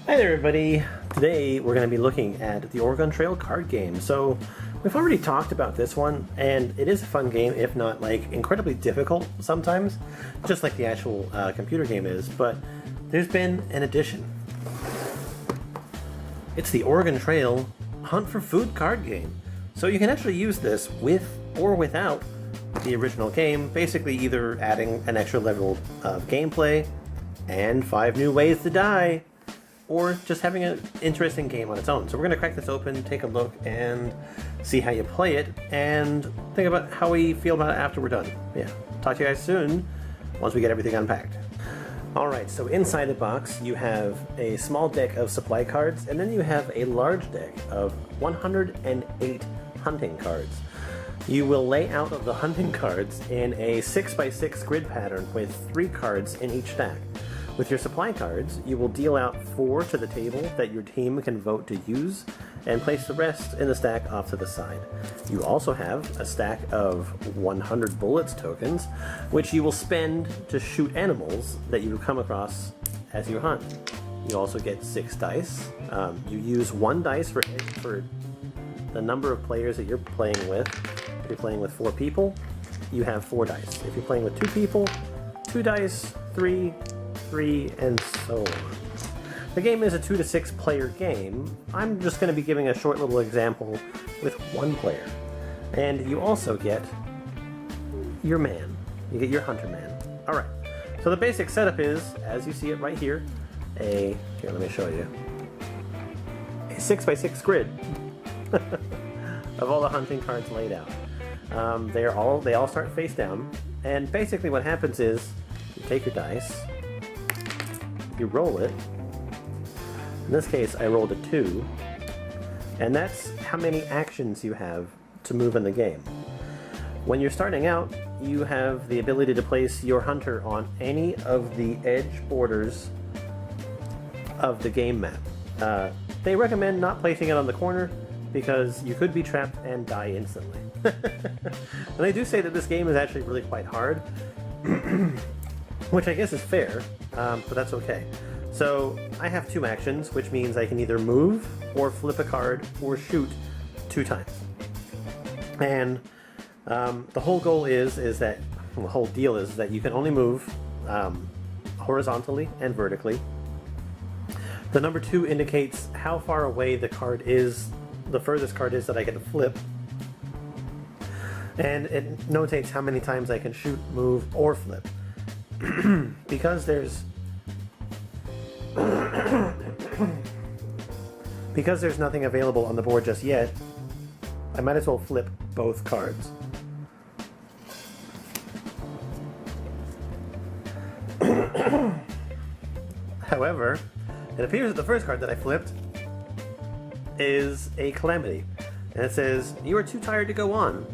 Hi there everybody! Today we're going to be looking at the Orgon Trail card game. So we've already talked about this one, and it is a fun game, if not like incredibly difficult sometimes, just like the actual computer game is, but there's been an addition. It's the Orgon Trail Hunt for Food card game. So you can actually use this with or without the original game, basically either adding an extra level of gameplay and 5 new ways to die, or just having an interesting game on its own. So we're going to crack this open, take a look, and see how you play it, and think about how we feel about it after we're done. Yeah, talk to you guys soon, once we get everything unpacked. Alright, so inside the box you have a small deck of supply cards, and then you have a large deck of 108 hunting cards. You will lay out the hunting cards in a 6x6 grid pattern with 3 cards in each stack. With your supply cards, you will deal out 4 to the table that your team can vote to use, and place the rest in the stack off to the side. You also have a stack of 100 bullets tokens, which you will spend to shoot animals that you come across as you hunt. You also get 6 dice. You use 1 dice for the number of players that you're playing with. If you're playing with 4 people, you have 4 dice. If you're playing with 2 people, 2 dice, 3, and so on. The game is a 2 to 6 player game. I'm just going to be giving a short little example with 1 player. And you also get your man. You get your hunter man. Alright, so the basic setup is, as you see it right here, here, let me show you. A 6x6 grid of all the hunting cards laid out. They all start face down, and basically what happens is you take your dice, you roll it. In this case, I rolled a 2, and that's how many actions you have to move in the game. When you're starting out, you have the ability to place your hunter on any of the edge borders of the game map. They recommend not placing it on the corner because you could be trapped and die instantly. And they do say that this game is actually really quite hard, which I guess is fair, but that's okay. So I have 2 actions, which means I can either move or flip a card or shoot 2 times. And the whole goal is that, well, the whole deal is that you can only move horizontally and vertically. The number 2 indicates how far away the card is, the furthest card is that I can flip. And it notates how many times I can shoot, move, or flip. Because there's nothing available on the board just yet, I might as well flip both cards. However, it appears that the first card that I flipped is a calamity, and it says, "You are too tired to go on.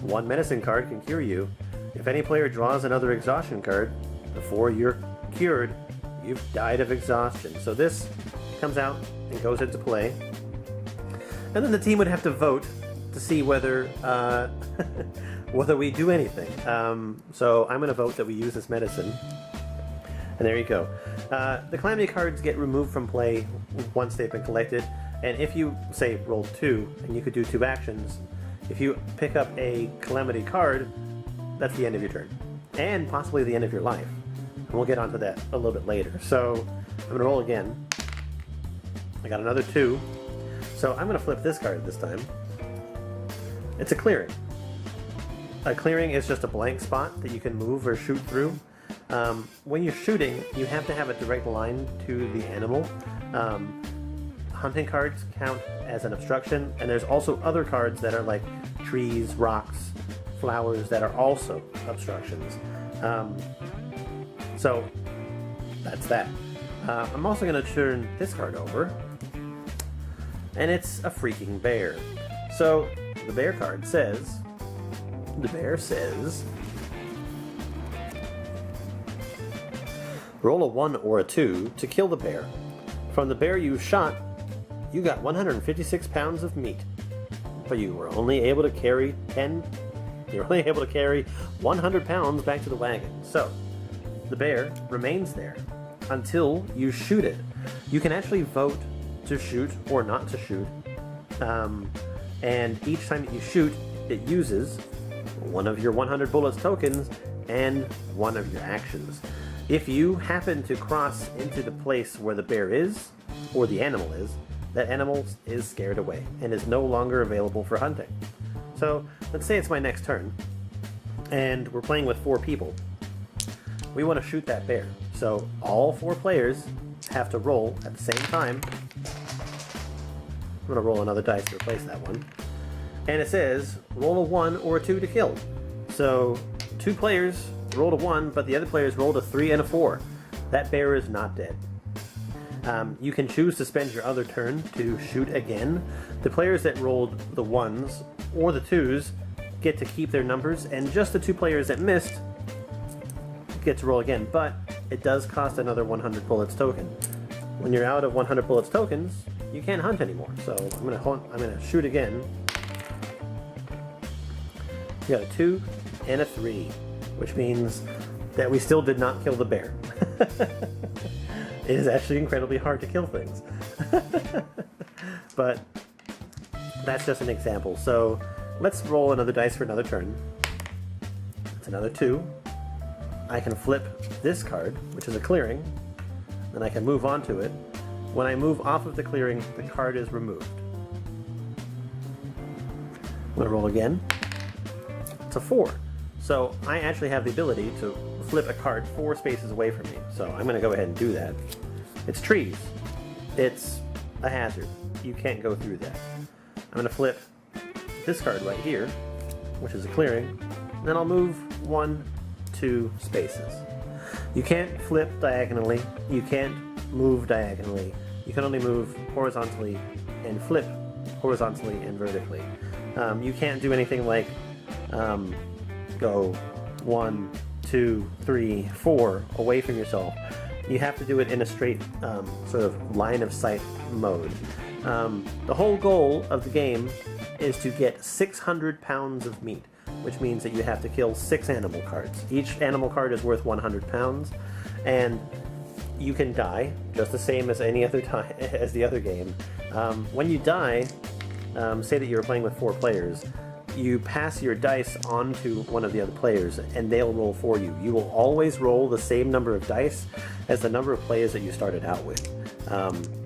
1 medicine card can cure you. If any player draws another exhaustion card before you're cured, you've died of exhaustion." So this comes out and goes into play. And then the team would have to vote to see whether whether we do anything. So I'm going to vote that we use this medicine. And there you go. The calamity cards get removed from play once they've been collected. And if you, say, roll 2, and you could do 2 actions, if you pick up a calamity card, that's the end of your turn. And possibly the end of your life. And we'll get onto that a little bit later. So I'm going to roll again. I got another 2. So I'm going to flip this card this time. It's a clearing. A clearing is just a blank spot that you can move or shoot through. When you're shooting, you have to have a direct line to the animal. Hunting cards count as an obstruction, and there's also other cards that are like trees, rocks, flowers that are also obstructions. So that's that. I'm also going to turn this card over, and it's a freaking bear. So the bear card says, roll a 1 or a 2 to kill the bear. From the bear you shot, you got 156 pounds of meat, but you were only able to carry 100 pounds back to the wagon. So the bear remains there until you shoot it. You can actually vote to shoot or not to shoot, and each time that you shoot, it uses one of your 100 bullets tokens and one of your actions. If you happen to cross into the place where the bear is, or the animal is, that animal is scared away and is no longer available for hunting. So let's say it's my next turn, and we're playing with 4 people. We want to shoot that bear. So all 4 players have to roll at the same time. I'm going to roll another dice to replace that one. And it says, roll a 1 or a 2 to kill. So 2 players rolled a 1, but the other players rolled a 3 and a 4. That bear is not dead. You can choose to spend your other turn to shoot again. The players that rolled the 1s or the 2s get to keep their numbers, and just the 2 players that missed get to roll again, but it does cost another 100 bullets token. When you're out of 100 bullets tokens, you can't hunt anymore. So I'm gonna shoot again. We got a 2 and a 3, which means that we still did not kill the bear. It is actually incredibly hard to kill things. But that's just an example. So let's roll another dice for another turn. It's another 2. I can flip this card, which is a clearing, then I can move on to it. When I move off of the clearing, the card is removed. I'm going to roll again. It's a 4. So I actually have the ability to flip a card 4 spaces away from me. So I'm going to go ahead and do that. It's trees. It's a hazard. You can't go through that. I'm going to flip this card right here, which is a clearing. And then I'll move 1, 2 spaces. You can't flip diagonally. You can't move diagonally. You can only move horizontally and flip horizontally and vertically. You can't do anything like go 1, 2, 3, 4 away from yourself. You have to do it in a straight sort of line of sight mode. The whole goal of the game is to get 600 pounds of meat, which means that you have to kill 6 animal cards. Each animal card is worth 100 pounds, and you can die just the same as any other time as the other game. When you die, say that you're playing with 4 players, you pass your dice on to one of the other players and they'll roll for you. You will always roll the same number of dice as the number of players that you started out with.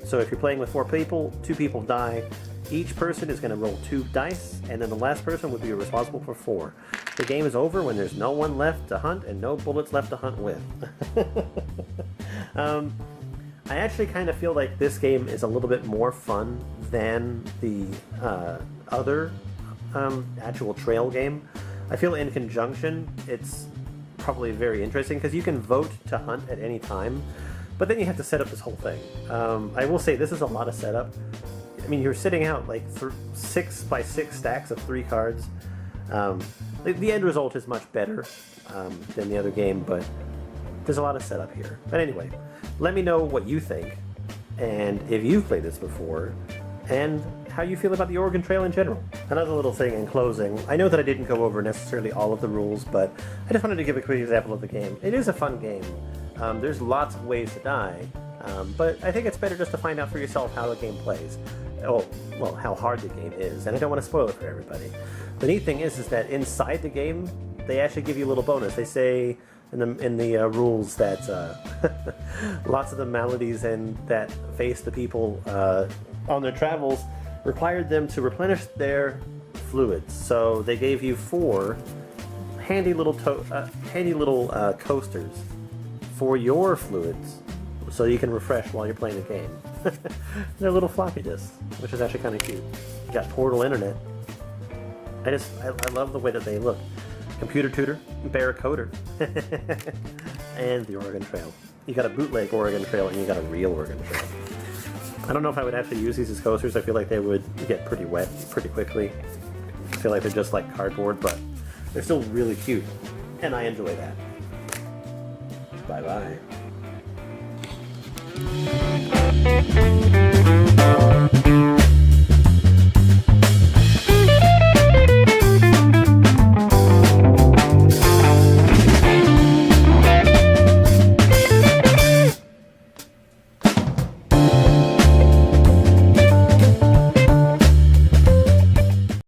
So if you're playing with 4 people, 2 people die, each person is going to roll 2 dice, and then the last person would be responsible for 4. The game is over when there's no one left to hunt and no bullets left to hunt with. I actually kind of feel like this game is a little bit more fun than the other actual trail game. I feel in conjunction it's probably very interesting because you can vote to hunt at any time, but then you have to set up this whole thing. I will say this is a lot of setup. I mean, you're sitting out like 6 by 6 stacks of 3 cards. The end result is much better than the other game, but there's a lot of setup here. But anyway, let me know what you think, and if you've played this before, and how you feel about the Orgon Trail in general. Another little thing in closing, I know that I didn't go over necessarily all of the rules, but I just wanted to give a quick example of the game. It is a fun game. There's lots of ways to die, but I think it's better just to find out for yourself how the game plays. Oh, well, how hard the game is, and I don't want to spoil it for everybody. The neat thing is that inside the game, they actually give you a little bonus. They say in the rules that lots of the maladies and that face the people on their travels required them to replenish their fluids. So they gave you 4 handy little coasters for your fluids, so you can refresh while you're playing the game. They're little floppy disks, which is actually kind of cute. You got Portal Internet. I love the way that they look. Computer Tutor, Bear Coder, and the Orgon Trail. You got a bootleg Orgon Trail and you got a real Orgon Trail. I don't know if I would actually use these as coasters. I feel like they would get pretty wet pretty quickly. I feel like they're just like cardboard, but they're still really cute, and I enjoy that. Bye-bye.